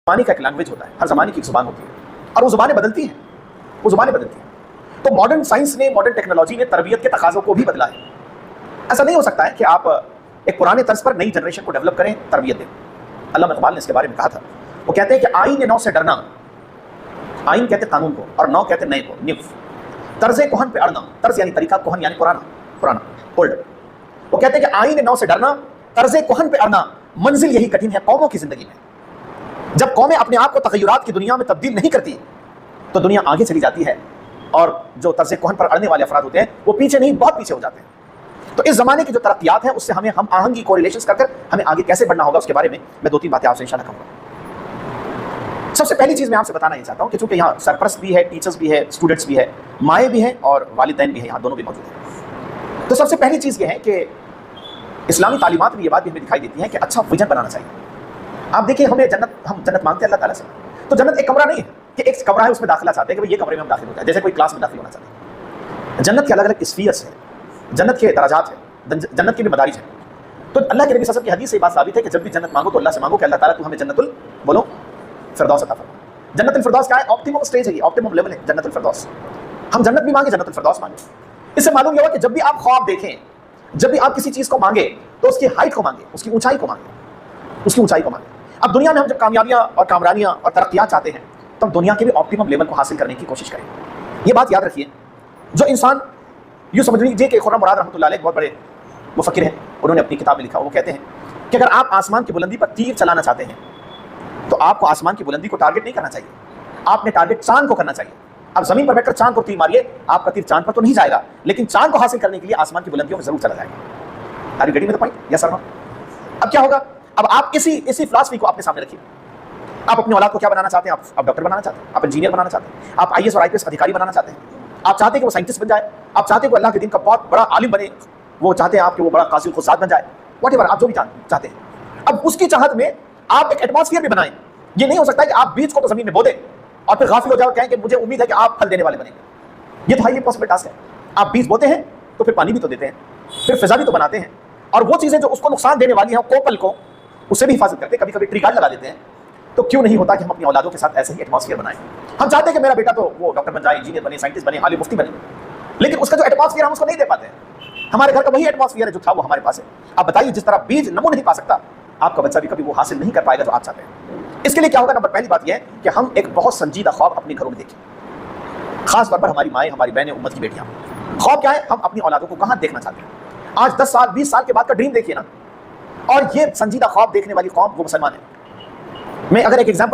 زمانے کا ایک لینگویج ہوتا ہے، ہر زمانے کی ایک زبان ہوتی ہے اور وہ زبانیں بدلتی ہیں، تو ماڈرن سائنس نے، ماڈرن ٹیکنالوجی نے تربیت کے تقاضوں کو بھی بدلا ہے۔ ایسا نہیں ہو سکتا ہے کہ آپ ایک پرانے طرز پر نئی جنریشن کو ڈیولپ کریں، تربیت دیں۔ علامہ اقبال نے اس کے بارے میں کہا تھا، وہ کہتے ہیں کہ آئین نو سے ڈرنا، آئین کہتے قانون کو اور نو کہتے نئے کو، نیو، طرز کہن پہ اڑنا، طرز یعنی طریقہ، کہن یعنی پرانا اولڈ۔ وہ کہتے ہیں کہ آئین نو سے ڈرنا، طرز کہن پہ اڑنا، منزل یہی کٹھن ہے قوموں کی زندگی میں۔ جب قومیں اپنے آپ کو تغیرات کی دنیا میں تبدیل نہیں کرتی تو دنیا آگے چلی جاتی ہے، اور جو طرز کہن پر اڑنے والے افراد ہوتے ہیں وہ پیچھے نہیں، بہت پیچھے ہو جاتے ہیں۔ تو اس زمانے کی جو ترقیات ہیں اس سے ہمیں ہم آہنگی کوریلیشنز کر ہمیں آگے کیسے بڑھنا ہوگا، اس کے بارے میں میں دو تین باتیں آپ سے انشاءاللہ کہوں گا۔ سب سے پہلی چیز میں آپ سے بتانا یہ چاہتا ہوں کہ چونکہ یہاں سرپرست بھی ہے، ٹیچرز بھی ہے، اسٹوڈنٹس بھی ہے، مائیں بھی ہیں اور والدین بھی ہیں، یہاں دونوں بھی موجود ہیں۔ تو سب سے پہلی چیز یہ ہے کہ اسلامی تعلیمات میں یہ بات بھی ہمیں دکھائی دیتی ہے کہ اچھا ویژن بنانا چاہیے۔ آپ دیکھیں، ہم جنت مانگتے ہیں اللہ تعالیٰ سے، تو جنت ایک کمرہ نہیں ہے کہ ایک کمرہ ہے اس میں داخلہ چاہتے ہیں کہ یہ کمرے میں ہم داخل ہو جائیں، جیسے کوئی کلاس میں داخل ہونا چاہتے ہیں۔ جنت کے الگ الگ اسفیئرس ہیں، جنت کے درجات ہیں، جنت کے بھی مدارج ہیں۔ تو اللہ کے نبی صلی اللہ علیہ وسلم کی حدیث سے یہ بات ثابت ہے کہ جب بھی جنت مانگو تو اللہ سے مانگو کہ اللہ تعالیٰ تو ہمیں جنت الفردوس عطا فرما۔ جنت الفردوس کیا ہے؟ آپٹیمم اسٹیج ہے، یہ آپٹیمم لیول ہے جنت الفردوس۔ ہم جنت بھی مانگے، جنت الفردوس مانگے۔ اس سے معلوم یہ ہوا کہ جب بھی آپ خواب دیکھیں، جب بھی آپ کسی چیز کو مانگے تو اس کی ہائٹ کو مانگے، اس کی اونچائی کو مانگے۔ اب دنیا میں ہم جب کامیابیاں اور کامرانیاں اور ترقیات چاہتے ہیں تو ہم دنیا کے بھی آپٹیمم لیول کو حاصل کرنے کی کوشش کریں۔ یہ بات یاد رکھیے، جو انسان یوں سمجھ لیجیے کہ خرم مراد رحمۃ اللہ علیہ بہت بڑے مفکر ہیں، انہوں نے اپنی کتاب میں لکھا، وہ کہتے ہیں کہ اگر آپ آسمان کی بلندی پر تیر چلانا چاہتے ہیں تو آپ کو آسمان کی بلندی کو ٹارگٹ نہیں کرنا چاہیے، آپ نے ٹارگٹ چاند کو کرنا چاہیے۔ اب زمین پر بیٹھ کر چاند کو تیر ماریے، آپ کا تیر چاند پر تو نہیں جائے گا، لیکن چاند کو حاصل کرنے کے لیے آسمان کی بلندیوں میں ضرور چلا جائے گا۔ Are you getting the point? Yes اور نو؟ اب کیا ہوگا؟ اب آپ اسی فلسفی کو اپنے سامنے رکھیے۔ آپ اپنی اولاد کو کیا بنانا چاہتے ہیں؟ آپ ڈاکٹر بنانا چاہتے ہیں، آپ انجینئر بنانا چاہتے ہیں، آپ آئی ایس اور IPS ادھیکاری بنانا چاہتے ہیں، آپ چاہتے ہیں کہ وہ سائنٹسٹ بن جائے، آپ چاہتے ہیں کہ اللہ کے دین کا بہت بڑا عالم بنے، وہ چاہتے ہیں آپ کہ وہ بڑا قاضی القضات بن جائے، واٹ ایور آپ جو بھی چاہتے ہیں۔ اب اس کی چاہت میں آپ ایک ایٹماسفیئر بھی بنائیں۔ یہ نہیں ہو سکتا ہے کہ آپ بیج کو تو زمین میں بو دیں اور پھر غافل ہو جاؤ، کہیں کہ مجھے امید ہے کہ آپ پھل دینے والے بنیں گے۔ یہ تو ہائیلی پاسبل ٹاسک ہے۔ آپ بیج بوتے ہیں تو پھر پانی بھی تو دیتے ہیں، پھر فضا بھی تو بناتے ہیں، اور وہ چیزیں جو اس کو نقصان دینے والی ہیں کوپل کو، اس سے بھی حفاظت کرتے ہیں، کبھی کبھی ٹری گارڈ لگا دیتے ہیں۔ تو کیوں نہیں ہوتا کہ ہم اپنی اولادوں کے ساتھ ایسے ہی ایٹماسفیئر بنائیں؟ ہم چاہتے ہیں کہ میرا بیٹا تو وہ ڈاکٹر بن جائے، انجینئر بنے، سائنٹسٹ بنے، عالم مفتی بنے، لیکن اس کا جو ایٹماسفیئر ہم اس کو نہیں دے پاتے ہیں۔ ہمارے گھر کا وہی ایٹماسفیئر ہے جو تھا وہ ہمارے پاس ہے۔ آپ بتائیے، جس طرح بیج نمو نہیں پا سکتا، آپ کا بچہ بھی کبھی وہ حاصل نہیں کر پائے گا جو آپ چاہتے ہیں۔ اس کے لیے کیا ہوگا؟ نمبر پہلی بات یہ ہے کہ ہم ایک بہت سنجیدہ خواب اپنے گھروں میں دیکھیں، خاص طور پر ہماری مائیں، ہماری بہنیں، امت کی بیٹیاں۔ خواب کیا ہے؟ ہم اپنی اولادوں کو کہاں دیکھنا چاہتے ہیں؟ آج 10 سال 20 سال کے بعد کا ڈریم دیکھیے نا، اور یہ سنجیدہ خواب دیکھنے والی قوم وہ مسلمان ہے۔ میں اگر ایک ایگزامپل